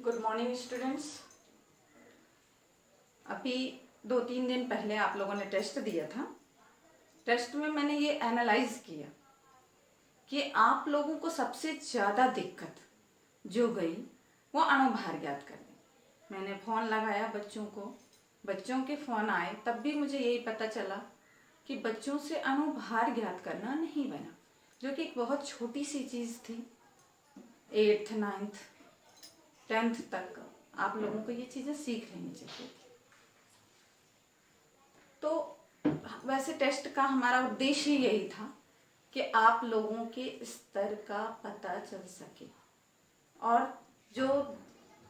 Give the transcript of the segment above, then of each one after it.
Good morning students. अभी 2-3 दिन पहले आप लोगों ने टेस्ट दिया था। टेस्ट में मैंने ये एनालाइज किया कि आप लोगों को सबसे ज़्यादा दिक्कत जो गई वो अणुभार ज्ञात करने। मैंने फ़ोन लगाया बच्चों को, बच्चों के फ़ोन आए, तब भी मुझे यही पता चला कि बच्चों से अणुभार ज्ञात करना नहीं बना, जो कि एक बहुत छोटी सी चीज़ थी। 8th 9th 10th तक आप लोगों को ये चीज़ें सीख लेनी चाहिए थी। तो वैसे टेस्ट का हमारा उद्देश्य यही था कि आप लोगों के स्तर का पता चल सके। और जो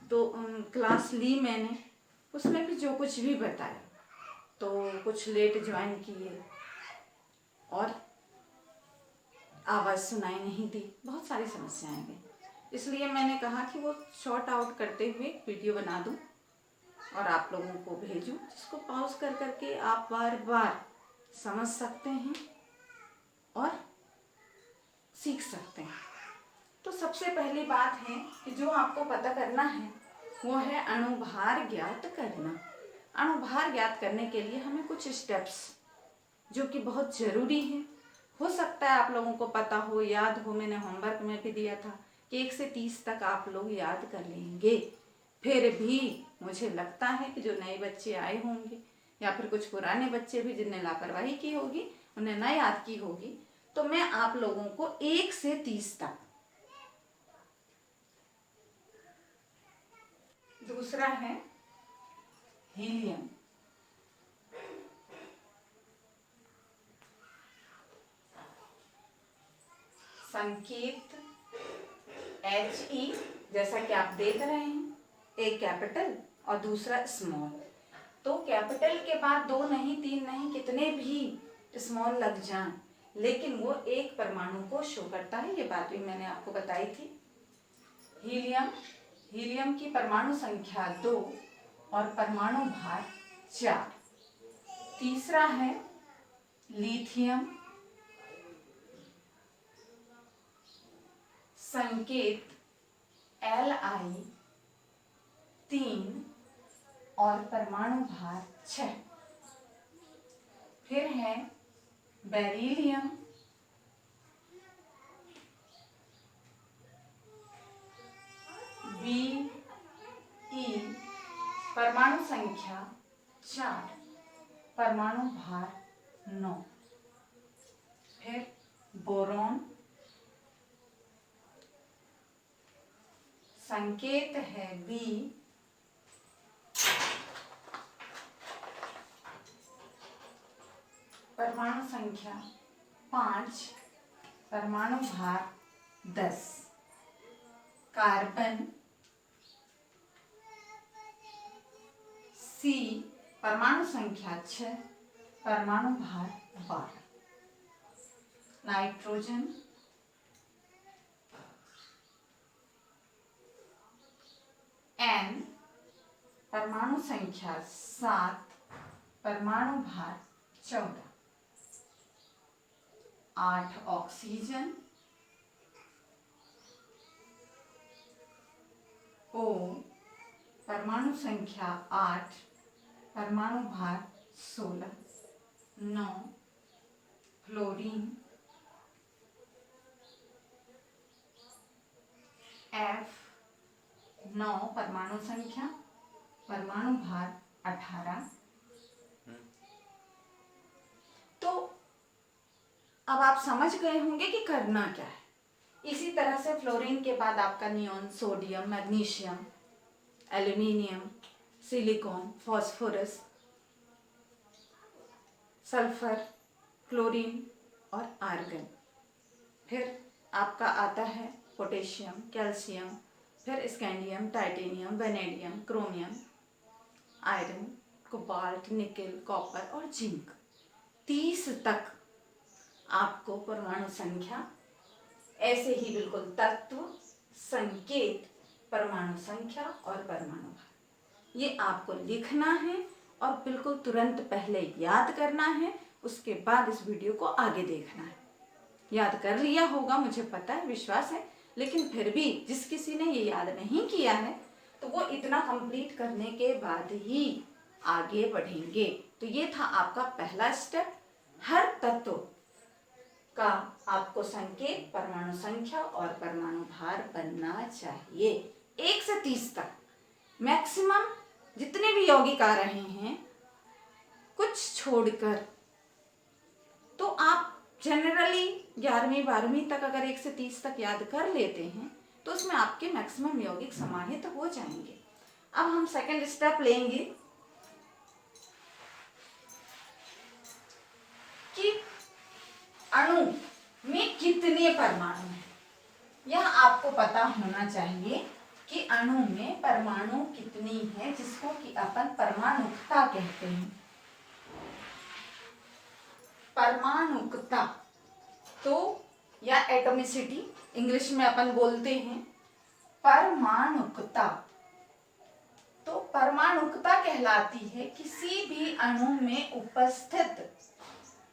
दो क्लास ली मैंने, उसमें भी जो कुछ भी बताया, तो कुछ लेट ज्वाइन किए और आवाज़ सुनाई नहीं दी, बहुत सारी समस्याएं गई। इसलिए मैंने कहा कि वो शॉर्ट आउट करते हुए वीडियो बना दूं और आप लोगों को भेजूं, जिसको पॉज कर करके आप बार बार समझ सकते हैं और सीख सकते हैं। तो सबसे पहली बात है कि जो आपको पता करना है वो है अणुभार ज्ञात करना। अणुभार ज्ञात करने के लिए हमें कुछ स्टेप्स जो कि बहुत ज़रूरी हैं, हो सकता है आप लोगों को पता हो, याद हो, मैंने होमवर्क में भी दिया था कि 1 से 30 तक आप लोग याद कर लेंगे। फिर भी मुझे लगता है कि जो नए बच्चे आए होंगे या फिर कुछ पुराने बच्चे भी जिनने लापरवाही की होगी, उन्हें ना याद की होगी, तो मैं आप लोगों को 1 से 30 तक। दूसरा है हीलियम। संकेत HE, जैसा कि आप देख रहे हैं, एक कैपिटल और दूसरा स्मॉल। तो कैपिटल के बाद 2 नहीं 3 नहीं, कितने भी स्मॉल लग जाएं, लेकिन वो एक परमाणु को शो करता है। ये बात भी मैंने आपको बताई थी। हीलियम की परमाणु संख्या 2 और परमाणु भार 4। तीसरा है लिथियम। संकेत Li 3 और परमाणु भार 6। फिर है बेरिलियम। Be, परमाणु संख्या 4, परमाणु भार 9। फिर बोरॉन। संकेत है B, परमाणु संख्या 5, परमाणु भार 10। कार्बन C, परमाणु संख्या 6, परमाणु भार 12। नाइट्रोजन N, परमाणु संख्या 7, परमाणु भार 14। 8 ऑक्सीजन O, परमाणु संख्या 8, परमाणु भार 16। 9 फ्लोरीन F, 9 परमाणु संख्या, परमाणु भार 18। तो अब आप समझ गए होंगे कि करना क्या है। इसी तरह से फ्लोरीन के बाद आपका neon, sodium, magnesium, aluminium, silicon, phosphorus, sulphur, chlorine और आर्गन। फिर आपका आता है पोटेशियम, कैल्शियम, फिर scandium, titanium, vanadium, chromium, iron, cobalt, nickel, copper और जिंक। 30 तक आपको परमाणु संख्या, ऐसे ही बिल्कुल तत्व, संकेत, परमाणु संख्या और परमाणु भार, ये आपको लिखना है और बिल्कुल तुरंत पहले याद करना है। उसके बाद इस वीडियो को आगे देखना है। याद कर लिया होगा, मुझे पता है, विश्वास है, लेकिन फिर भी जिस किसी ने ये याद नहीं किया है तो वो इतना कंप्लीट करने के बाद ही आगे बढ़ेंगे। तो ये था आपका पहला स्टेप। हर तत्व का आपको संकेत, परमाणु संख्या और परमाणु भार बनना चाहिए 1 से 30 तक। मैक्सिमम जितने भी यौगिक आ रहे हैं कुछ छोड़कर, तो आप जनरली 11वीं 12वीं तक अगर 1 से 30 तक याद कर लेते हैं तो उसमें आपके मैक्सिमम यौगिक समाहित हो जाएंगे। अब हम सेकंड स्टेप लेंगे कि अणु में कितने परमाणु हैं। यह आपको पता होना चाहिए कि अणु में परमाणु कितनी है, जिसको कि अपन परमाणुकता कहते हैं। परमाणुकता तो या एटॉमिसिटी इंग्लिश में अपन बोलते हैं परमाणुकता। तो परमाणुकता कहलाती है किसी भी अणु में उपस्थित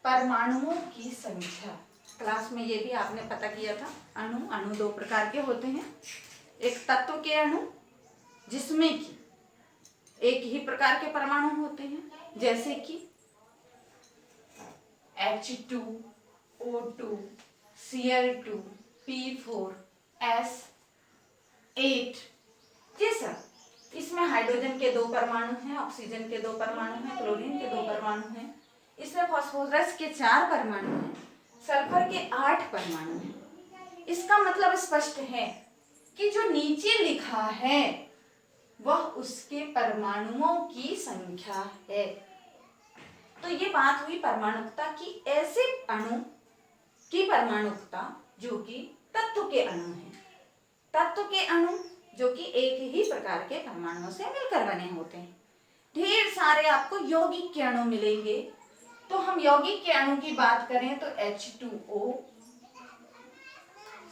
परमाणुओं की संख्या। क्लास में ये भी आपने पता किया था। अणु 2 प्रकार के होते हैं। एक तत्व के अणु जिसमें कि एक ही प्रकार के परमाणु होते हैं, जैसे कि H2, O2, Cl2, P4, S8, ये सब। इसमें हाइड्रोजन के 2 परमाणु हैं, ऑक्सीजन के 2 परमाणु हैं, क्लोरीन के 2 परमाणु हैं, इसमें फास्फोरस के 4 परमाणु हैं, सल्फर के 8 परमाणु हैं। इसका मतलब स्पष्ट है कि जो नीचे लिखा है वह उसके परमाणुओं की संख्या है। तो ये बात हुई परमाणुकता की। ऐसे अणु की परमाणुकता जो कि तत्व के अणु हैं। तत्व के अणु जो कि एक ही प्रकार के परमाणुओं से मिलकर बने होते हैं। ढेर सारे आपको यौगिक के अणु मिलेंगे। तो हम यौगिक के अणु की बात करें तो H2O,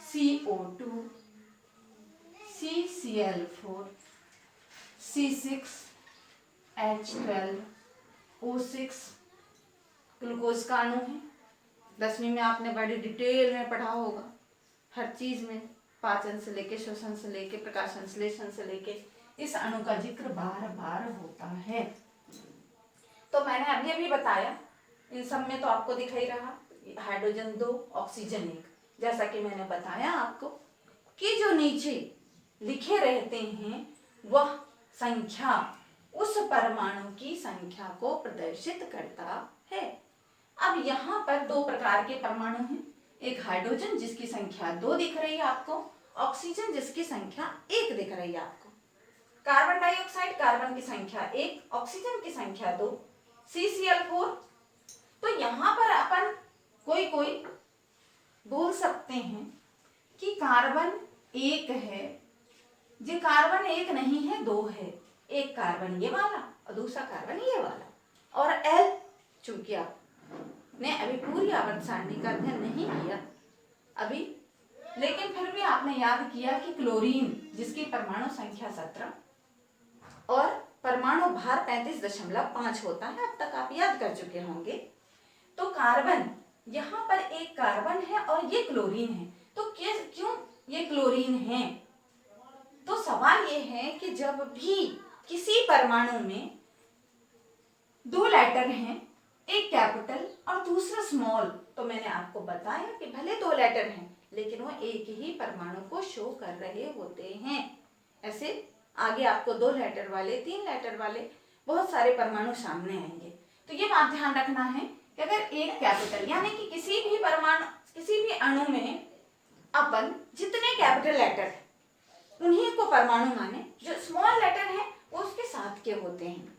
CO2, CCl4, C6, H12, O6 glucose का अणु है। 10वीं में आपने बड़ी डिटेल में पढ़ा होगा, हर चीज में, पाचन से लेके, श्वसन से लेके, प्रकाश संश्लेषण से लेके इस अणु का जिक्र बार बार होता है। तो मैंने अभी अभी बताया, इन सब में तो आपको दिखाई रहा हाइड्रोजन 2, ऑक्सीजन 1। जैसा कि मैंने बताया आपको कि जो नीचे लिखे रहते हैं वह संख्या उस परमाणु की संख्या को प्रदर्शित करता है। अब यहाँ पर 2 प्रकार के परमाणु हैं। एक हाइड्रोजन जिसकी संख्या 2 दिख रही है आपको, ऑक्सीजन जिसकी संख्या 1 दिख रही है आपको। कार्बन डाइऑक्साइड, कार्बन की संख्या 1, ऑक्सीजन की संख्या 2, CCl4। तो यहाँ पर अपन कोई बोल सकते हैं कि कार्बन 1 है, जो कार्बन 1 नहीं है, 2 है। एक कार्बन ये वाला और दूसरा कार्बन ये वाला। और L, चूंकि आपने अभी पूरी आवर्त सारणी का अध्ययन नहीं किया अभी, लेकिन फिर भी आपने याद किया कि क्लोरीन जिसकी परमाणु संख्या 17 और परमाणु भार 35.5 होता है, अब तक आप याद कर चुके होंगे। तो कार्बन, यहाँ पर एक कार्बन है और ये क्लोरीन है। तो क्यों ये क्लोरीन है? तो सवाल ये है कि जब भी किसी परमाणु में 2 लेटर हैं, एक कैपिटल और दूसरा स्मॉल, तो मैंने आपको बताया कि भले 2 लेटर हैं लेकिन वो एक ही परमाणु को शो कर रहे होते हैं। ऐसे आगे आपको 2 लेटर वाले, 3 लेटर वाले बहुत सारे परमाणु सामने आएंगे। तो ये बात ध्यान रखना है कि अगर एक कैपिटल, यानी कि किसी भी परमाणु, किसी भी अणु में अपन जितने कैपिटल लेटर उन्हीं को परमाणु माने, जो स्मॉल लेटर है वो उसके साथ के होते हैं।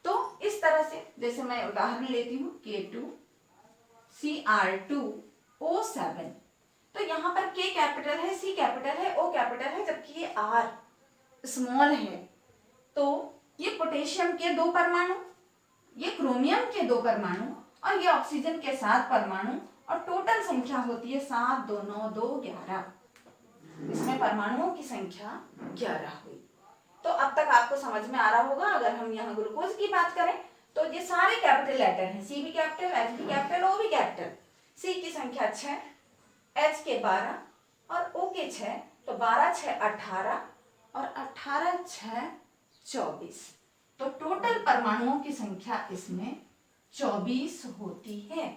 तो इस तरह से, जैसे मैं उदाहरण लेती हूँ K2, Cr2O7। तो यहाँ पर K कैपिटल है, C कैपिटल है, O कैपिटल है, जबकि ये R स्मॉल है। तो ये पोटेशियम के 2 परमाणु, ये क्रोमियम के 2 परमाणु और ये ऑक्सीजन के 7 परमाणु, और टोटल संख्या होती है 7, 2, 9, 2, 11। इसमें परमाणुओं की संख्या 11 हुई। तो अब तक आपको समझ में आ रहा होगा। अगर हम यहाँ ग्लूकोज की बात करें तो ये सारे कैपिटल लेटर हैं, C भी कैपिटल, H भी कैपिटल, O भी कैपिटल। C की संख्या 6, H के 12 और O के 6, तो 12, 6, 18 और 18 6 24। तो टोटल परमाणुओं की संख्या इसमें 24 होती है।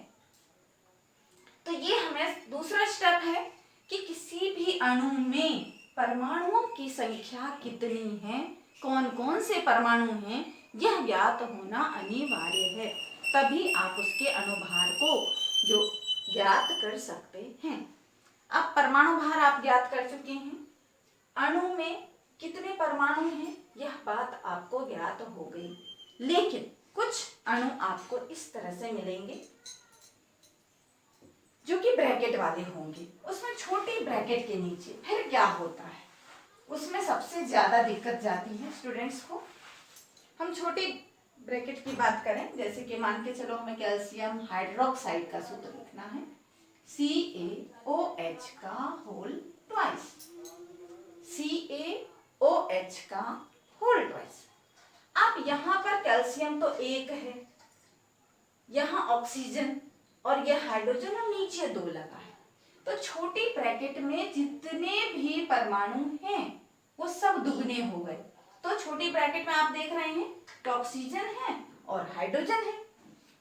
तो ये हमें दूसरा स्टेप है कि किसी भी अणु में परमाणुओं की संख्या कितनी है, कौन कौन से परमाणु हैं, यह ज्ञात होना अनिवार्य है। तभी आप उसके अणुभार को जो ज्ञात कर सकते हैं। अब परमाणु भार आप ज्ञात कर चुके हैं, अणु में कितने परमाणु हैं यह बात आपको ज्ञात हो गई। लेकिन कुछ अणु आपको इस तरह से मिलेंगे जो कि ब्रैकेट वाले होंगे। उसमें छोटी ब्रैकेट के नीचे फिर क्या होता है, उसमें सबसे ज्यादा दिक्कत जाती है स्टूडेंट्स को। हम छोटी ब्रैकेट की बात करें, जैसे कि मान के चलो हमें कैल्शियम हाइड्रोक्साइड का सूत्र लिखना है, CaOH का होल ट्वाइस, CaOH का होल ट्वाइस। अब यहाँ पर कैल्शियम तो एक है, यहाँ ऑक्सीजन और यह हाइड्रोजन और नीचे 2 लगा है। तो छोटी ब्रैकेट में जितने भी परमाणु हैं वो सब दुगने हो गए। तो छोटी ब्रैकेट में आप देख रहे हैं कि ऑक्सीजन है और हाइड्रोजन है।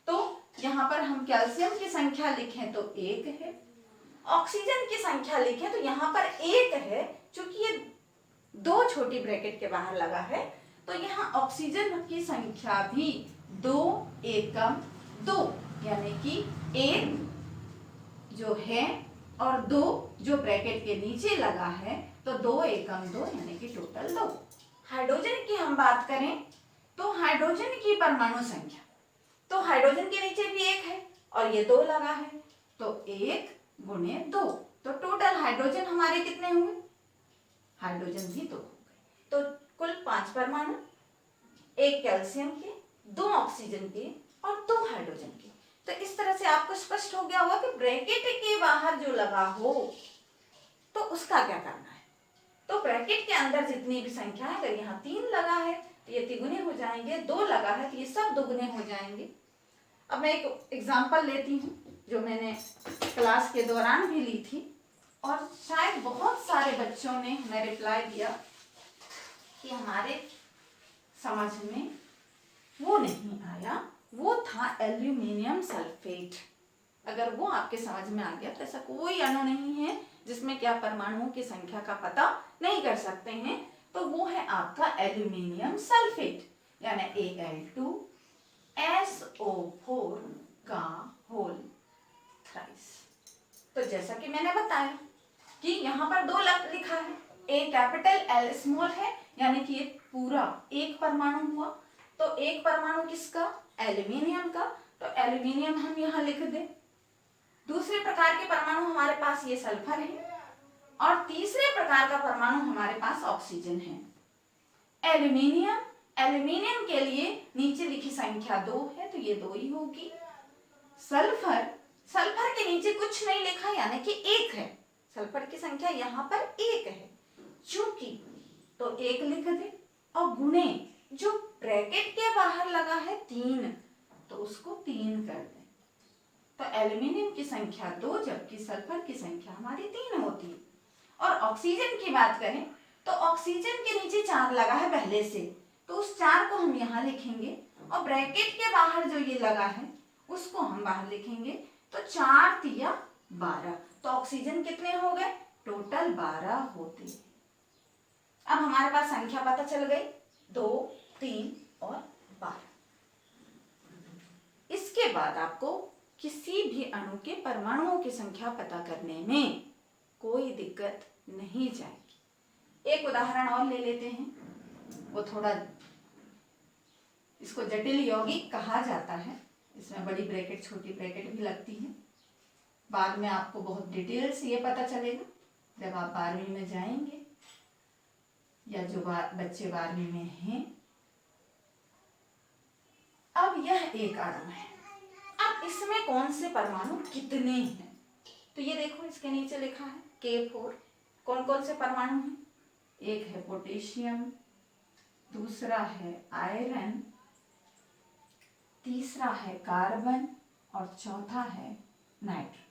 तो यहाँ पर हम कैल्शियम की संख्या लिखें तो 1 है, ऑक्सीजन की संख्या लिखें तो यहाँ पर 1 है। चूंकि ये 2 छोटी ब्रैकेट के बाहर लगा है तो यहाँ ऑक्सीजन की संख्या भी 2 एकम 2, यानी कि 1 जो है और 2 जो ब्रैकेट के नीचे लगा है, तो 2 एकम 2 यानी कि टोटल 2। हाइड्रोजन की हम बात करें तो हाइड्रोजन की परमाणु संख्या, तो हाइड्रोजन के नीचे भी 1 है और ये 2 लगा है, तो 1 गुणे 2, तो टोटल हाइड्रोजन हमारे कितने हुए, हाइड्रोजन भी 2 हो गए। तो कुल 5 परमाणु, 1 कैल्शियम के, 2 ऑक्सीजन के और 2 हाइड्रोजन के। तो इस तरह से आपको स्पष्ट हो गया होगा कि ब्रैकेट के बाहर जो लगा हो तो उसका क्या करना है। तो ब्रैकेट के अंदर जितनी भी संख्या है, अगर यहाँ 3 लगा है तो ये तिगुने हो जाएंगे, 2 लगा है तो ये सब दुगुने हो जाएंगे। अब मैं एक एग्जांपल लेती हूँ जो मैंने क्लास के दौरान भी ली थी और शायद बहुत सारे बच्चों ने हमें रिप्लाई दिया कि हमारे समझ में वो नहीं आया, वो था एल्यूमिनियम सल्फेट। अगर वो आपके समझ में आ गया तो ऐसा कोई अणु नहीं है जिसमें क्या परमाणुओं की संख्या का पता नहीं कर सकते हैं, तो वो है आपका एल्यूमिनियम सल्फेट, यानी Al2SO4 का होल थ्राइस। तो जैसा कि मैंने बताया कि यहाँ पर 2 लिखा है, A कैपिटल L स्मॉल है, यानी कि ये पूरा 1 परमाणु हुआ। तो 1 परमाणु किसका, एल्यूमिनियम का, तो एल्यूमिनियम हम यहाँ लिख दें। दूसरे प्रकार के परमाणु हमारे पास ये सल्फर है और तीसरे प्रकार का परमाणु हमारे पास ऑक्सीजन है। एल्यूमिनियम के लिए नीचे लिखी संख्या 2 है तो ये 2 ही होगी। सल्फर के नीचे कुछ नहीं लिखा यानी कि 1 है, सल्फर की संख्या यहाँ पर 1 है, चूंकि तो 1 लिख दे और गुणे जो ब्रैकेट के बाहर लगा है 3, तो उसको 3 कर दे। तो एल्यूमिनियम की संख्या 2 जबकि सल्फर की संख्या हमारी 3 होती है। और ऑक्सीजन की बात करें तो ऑक्सीजन के नीचे 4 लगा है पहले से, तो उस 4 को हम यहाँ लिखेंगे और ब्रैकेट के बाहर जो ये लगा है उसको हम बाहर लिखेंगे। तो 4 तिया 12, तो ऑक्सीजन कितने हो गए, टोटल 12 होते हैं। अब हमारे पास संख्या पता चल गई 2, 3 और 12। इसके बाद आपको किसी भी अणु के परमाणुओं की संख्या पता करने में कोई दिक्कत नहीं जाएगी। एक उदाहरण और ले लेते हैं, वो थोड़ा इसको जटिल यौगिक कहा जाता है। इसमें बड़ी ब्रैकेट छोटी ब्रैकेट भी लगती है। बाद में आपको बहुत डिटेल से ये पता चलेगा जब आप 12वीं में जाएंगे या जो बच्चे 12वीं में हैं। अब यह एक अणु है, अब इसमें कौन से परमाणु कितने हैं, तो ये देखो इसके नीचे लिखा है K4। कौन कौन से परमाणु हैं, एक है पोटेशियम, दूसरा है आयरन, तीसरा है कार्बन और चौथा है नाइट्रोजन।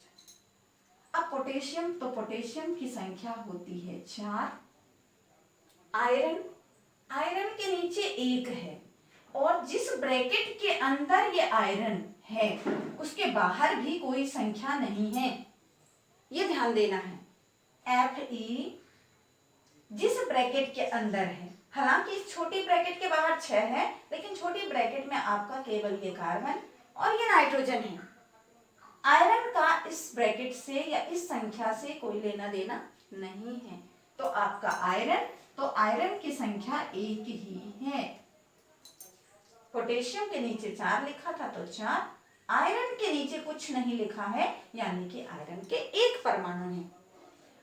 अब पोटेशियम, तो पोटेशियम की संख्या होती है 4, आयरन, आयरन के नीचे एक है और जिस ब्रैकेट के अंदर ये आयरन है उसके बाहर भी कोई संख्या नहीं है, ये ध्यान देना है। Fe जिस ब्रैकेट के अंदर है, हालांकि इस छोटी ब्रैकेट के बाहर 6 है, लेकिन छोटी ब्रैकेट में आपका केवल ये कार्बन और ये नाइट्रोजन है। आयरन का इस ब्रैकेट से या इस संख्या से कोई लेना देना नहीं है, तो आपका आयरन, तो आयरन की संख्या एक ही है। पोटेशियम के नीचे 4 लिखा था तो 4, आयरन के नीचे कुछ नहीं लिखा है, यानी कि आयरन के एक परमाणु है।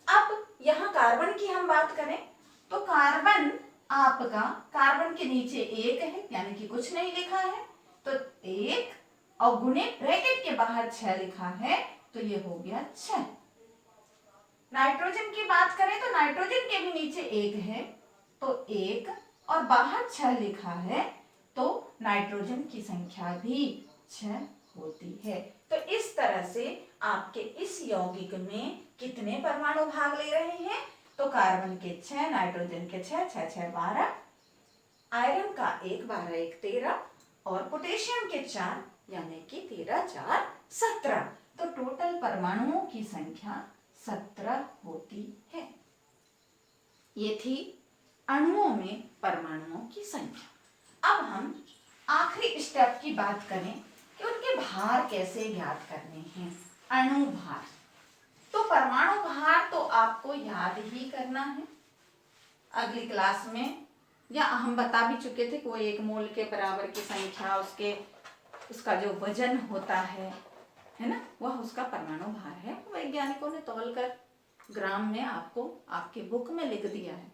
अब यहाँ कार्बन की हम बात करें तो कार्बन आपका, कार्बन के नीचे एक है यानी कि कुछ नहीं लिखा है, तो 1 और गुणे ब्रैकेट के बाहर 6 लिखा है, तो ये हो गया 6। नाइट्रोजन की बात करें तो नाइट्रोजन के भी नीचे 1 है तो 1 और बाहर 6 लिखा है, तो नाइट्रोजन की संख्या भी 6 होती है। तो इस तरह से आपके इस यौगिक में कितने परमाणु भाग ले रहे हैं, तो कार्बन के 6, नाइट्रोजन के 6, 6, 6, 12, आयरन का 1, 12, 1, 13 और पोटेशियम के 4 यानी कि 13, 4, 17। तो टोटल परमाणुओं की संख्या 17 होती है। ये थी अणुओं में परमाणुओं की संख्या। अब हम आखिरी स्टेप की बात करें कि उनके भार कैसे ज्ञात करने हैं। अणु भार, तो परमाणु भार तो आपको याद ही करना है। अगली क्लास में या हम बता भी चुके थे, कोई 1 मोल के बराबर की संख्या, उसका जो वजन होता है ना, वह उसका परमाणु भार है। वैज्ञानिकों ने तौलकर ग्राम में आपको आपके बुक में लिख दिया है,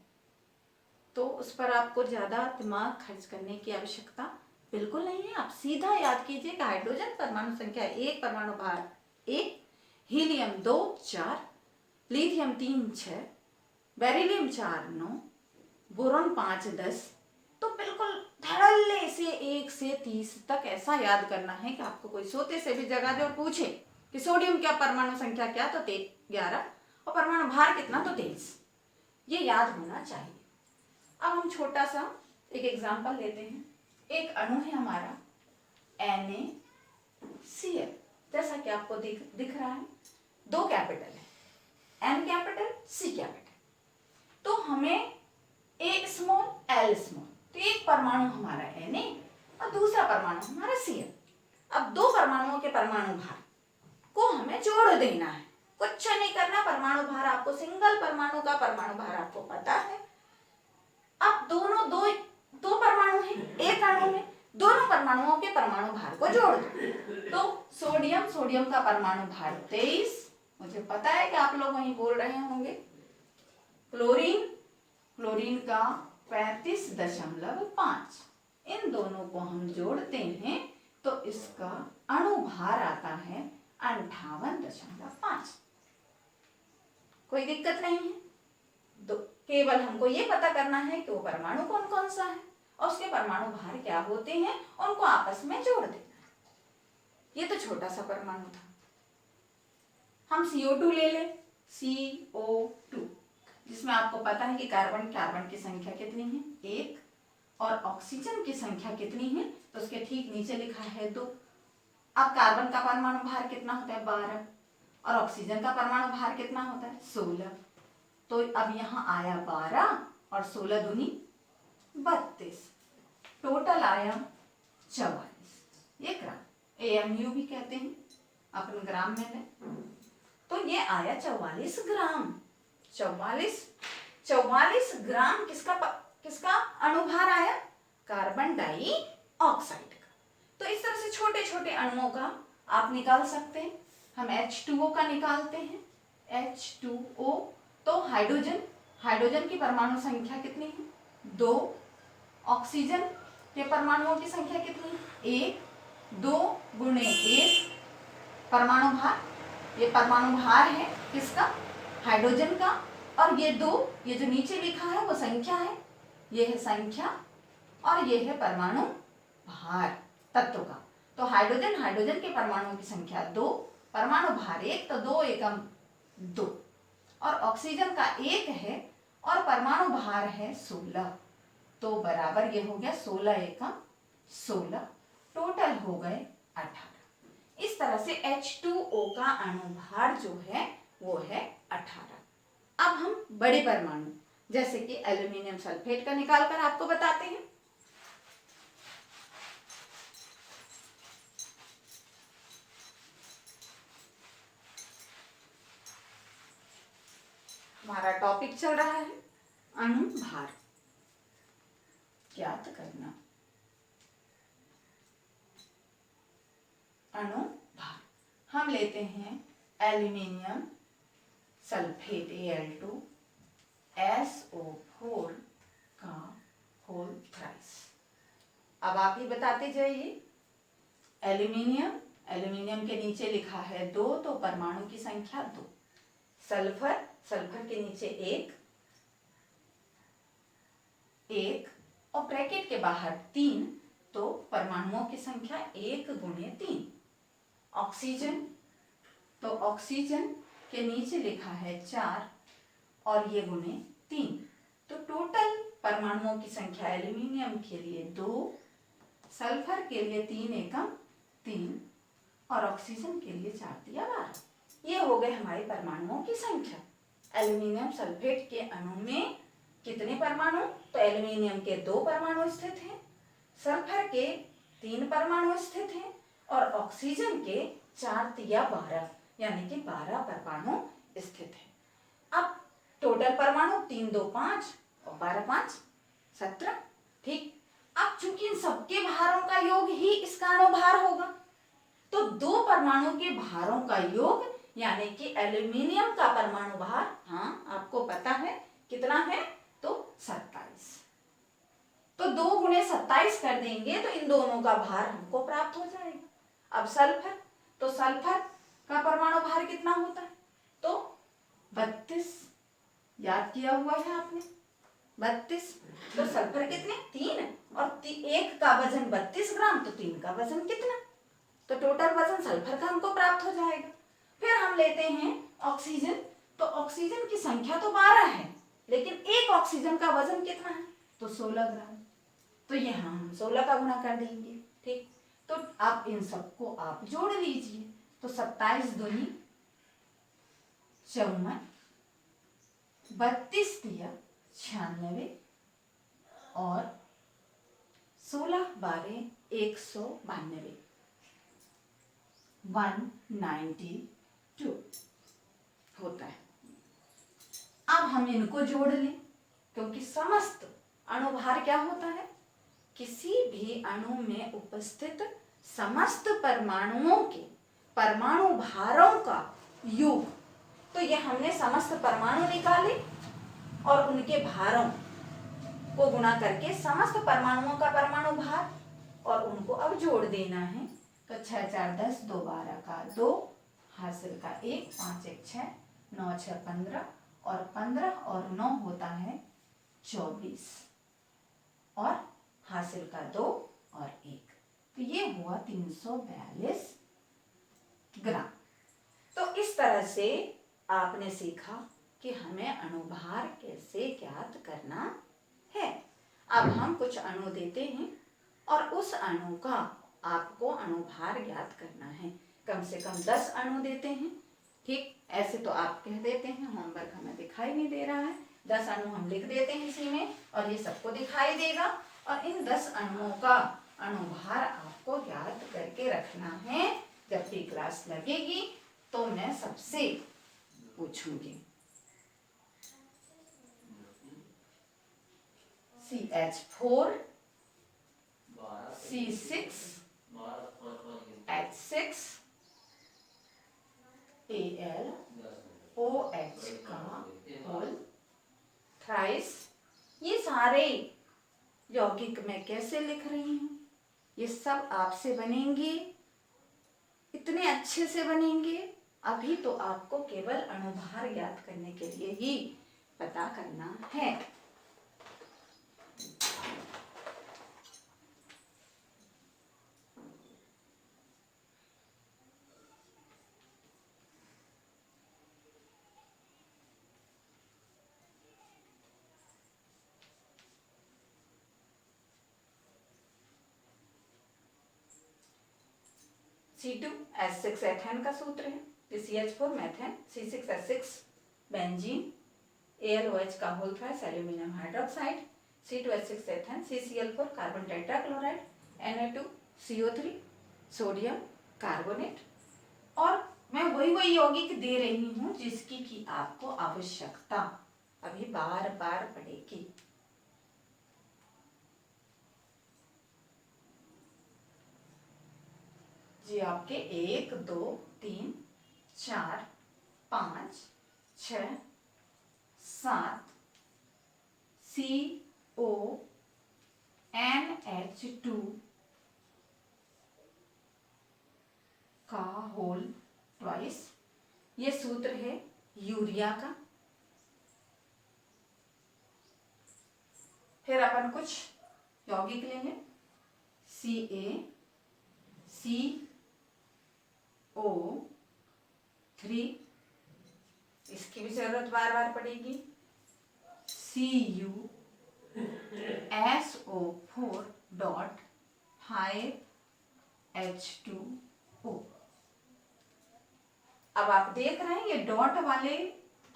तो उस पर आपको ज्यादा दिमाग खर्च करने की आवश्यकता बिल्कुल नहीं है। आप सीधा याद कीजिए कि हाइड्रोजन परमाणु संख्या 1, परमाणु भार 1, हीलियम 2, 4, लिथियम 3, 6, बेरिलियम 4, 9, बोरॉन 5, 10। तो बिल्कुल धड़ल्ले से 1 से 30 तक ऐसा याद करना है कि आपको कोई सोते से भी जगा दे और पूछे कि सोडियम क्या परमाणु संख्या क्या, तो 11 और परमाणु भार कितना, तो 23। ये याद होना चाहिए। अब हम छोटा सा एक एग्जाम्पल लेते हैं। एक अणु है हमारा NaCl, जैसा कि आपको दिख रहा है, 2 कैपिटल है, N कैपिटल, C कैपिटल। तो हमें A स्मॉल, L स्मॉल, तो एक परमाणु हमारा Na और दूसरा परमाणु हमारा Cl। अब 2 परमाणुओं के परमाणु भार को हमें जोड़ देना है, कुछ नहीं करना। परमाणु भार आपको, सिंगल परमाणु का परमाणु भार आपको पता है। अब दोनों दो परमाणु हैं एक अणु में, दोनों परमाणुओं के परमाणु भार को जोड़ दो। तो सोडियम का परमाणु भार 23, मुझे पता है कि आप लोग वहीं बोल रहे होंगे। क्लोरीन का 35.5, इन दोनों को हम जोड़ते हैं तो इसका अणु भार आता है 58.5। कोई दिक्कत नहीं है, केवल हमको ये पता करना है कि वो परमाणु कौन कौन सा है और उसके परमाणु भार क्या होते हैं, उनको आपस में जोड़ देना है। ये तो छोटा सा परमाणु था। हम CO2 ले ले, CO2, जिसमें आपको पता है कि कार्बन की संख्या कितनी है, 1, और ऑक्सीजन की संख्या कितनी है, तो उसके ठीक नीचे लिखा है 2। अब कार्बन का परमाणु भार कितना होता है, 12, और ऑक्सीजन का परमाणु भार कितना होता है, 16। तो अब यहाँ आया 12 और 16 दूनी 32, टोटल आया 44। ये ग्राम, AMU भी कहते हैं, अपन ग्राम में लें तो ये आया 44 ग्राम। 44 ग्राम किसका अणुभार आया, कार्बन डाइऑक्साइड का। तो इस तरह से छोटे छोटे अणुओं का आप निकाल सकते हैं। हम H2O का निकालते हैं, H2O। तो हाइड्रोजन की परमाणु संख्या कितनी है, 2, ऑक्सीजन के परमाणुओं की संख्या कितनी है, 1, 2 गुणे 1 परमाणु भार, ये परमाणु भार है किसका, हाइड्रोजन का, और ये 2, ये जो नीचे लिखा है वो संख्या है, ये है संख्या, और ये है परमाणु भार तत्व का। तो हाइड्रोजन के परमाणुओं की संख्या 2, परमाणु भार 1, तो 2 एकम 2, और ऑक्सीजन का 1 है और परमाणु भार है 16, तो बराबर ये हो गया 16 एकम 16, टोटल हो गए 18। इस तरह से H2O का अणुभार जो है वो है 18। अब हम बड़े परमाणु जैसे कि एल्यूमिनियम सल्फेट का निकाल कर आपको बताते हैं। हमारा टॉपिक चल रहा है अणुभार ज्ञात करना। अणुभार हम लेते हैं एल्यूमिनियम सल्फेट Al2 SO4 का होल थ्राइस। अब आप ही बताते जाइए। एल्यूमिनियम के नीचे लिखा है 2, तो परमाणु की संख्या 2। सल्फर के नीचे 1 और ब्रैकेट के बाहर 3, तो परमाणुओं की संख्या 1 गुणे 3। ऑक्सीजन के नीचे लिखा है 4 और ये गुणे 3, तो टोटल परमाणुओं की संख्या एल्यूमिनियम के लिए 2, सल्फर के लिए 3 एकम 3 और ऑक्सीजन के लिए 4 तिया 12। ये हो गए हमारे परमाणुओं की संख्या। एल्यूमिनियम सल्फेट के अणु में कितने परमाणु? तो एल्यूमिनियम के 2 परमाणु स्थित हैं, सल्फर के 3 परमाणु स्थित हैं और ऑक्सीजन के 4 तिया 12 यानी कि 12 परमाणु स्थित हैं। अब टोटल परमाणु 3 2 5 और 12 5 17। ठीक, अब चूंकि इन सबके भारों का योग ही इसका अणुभार होगा, तो 2 परमाणु के भारों का योग यानी कि एल्यूमिनियम का परमाणु भार, हाँ आपको पता है कितना है, तो 27। तो 2 गुणे 27 कर देंगे तो इन दोनों का भार हमको प्राप्त हो जाएगा। अब सल्फर का परमाणु भार कितना होता है? तो 32, याद किया हुआ है आपने 32। तो सल्फर कितने? 3 और 1 का वजन 32 ग्राम, तो 3 का वजन कितना? तो टोटल वजन सल्फर का हमको प्राप्त हो जाएगा। फिर हम लेते हैं ऑक्सीजन, तो ऑक्सीजन की संख्या तो 12 है, लेकिन एक ऑक्सीजन का वजन कितना है? तो 16 ग्राम। तो यहाँ हम 16 का गुणा कर देंगे। ठीक, तो आप इन सबको आप जोड़ लीजिए, तो 27 दूनी 54, 32 तिया 96 और 16 12 192, 192 होता है। अब हम इनको जोड़ लें, क्योंकि समस्त अणुभार क्या होता है? किसी भी अणु में उपस्थित समस्त परमाणुओं के परमाणु भारों का योग। तो ये हमने समस्त परमाणु निकाले और उनके भारों को गुणा करके समस्त परमाणुओं का परमाणु भार, और उनको अब जोड़ देना है। तो 6 4 10, 2 12 का 2, हासिल का 1, 5 1 6, 9 6 15 और 15 और 9 होता है 24 और हासिल का 2 और 1, तो ये हुआ 342 ग्राम। तो इस तरह से आपने सीखा कि हमें अणुभार कैसे ज्ञात करना है। अब हम कुछ अणु देते हैं और उस अणु का आपको अणुभार ज्ञात करना है। कम से कम 10 अणु देते हैं। ठीक, ऐसे तो आप कह देते हैं, होमवर्क हमें दिखाई नहीं दे रहा है। 10 अणु हम लिख देते हैं इसी में और ये सबको दिखाई देगा, और इन 10 अणुओं का अणुभार आपको ज्ञात करके रखना है। जब भी क्लास लगेगी तो मैं सबसे पूछूंगी। CH4 C6 H6 Al OH का होल थ्राइस। ये सारे यौगिक मैं कैसे लिख रही हूँ? ये सब आपसे बनेंगे, इतने अच्छे से बनेंगे। अभी तो आपको केवल अणुभार ज्ञात करने के लिए ही पता करना है। C2H6 एथेन का सूत्र है, CH4 methane, C6H6 benzene, AlOH का whole thrice aluminium hydroxide, C2H6 ethane, CCl4 carbon tetrachloride, Na2CO3 sodium carbonate. और मैं वही यौगिक दे रही हूँ जिसकी कि आपको आवश्यकता अभी बार बार पड़ेगी। जी आपके 1 2 3 4 5 6 7 CONH2 का होल ट्वाइस, ये सूत्र है यूरिया का। फिर अपन कुछ यौगिक लेंगे, CaCO3, इसकी भी जरूरत बार बार पड़ेगी, CuSO4 डॉट 5H2O। अब आप देख रहे हैं ये डॉट वाले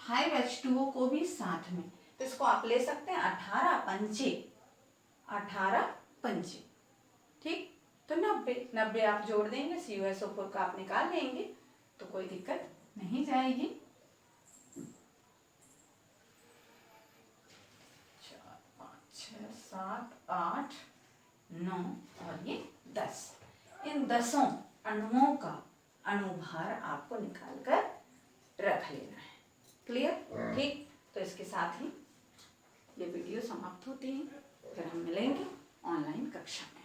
5H2O को भी साथ में, तो इसको आप ले सकते हैं 18 पंचे, ठीक। तो 90 आप जोड़ देंगे, CuSO4 का आप निकाल लेंगे तो कोई दिक्कत नहीं जाएगी। 4 5 6 7 8 9 और ये 10, इन 10 अणुओं का अणुभार आपको निकाल कर रख लेना है। क्लियर, ठीक। तो इसके साथ ही ये वीडियो समाप्त होती है, फिर हम मिलेंगे ऑनलाइन कक्षा में।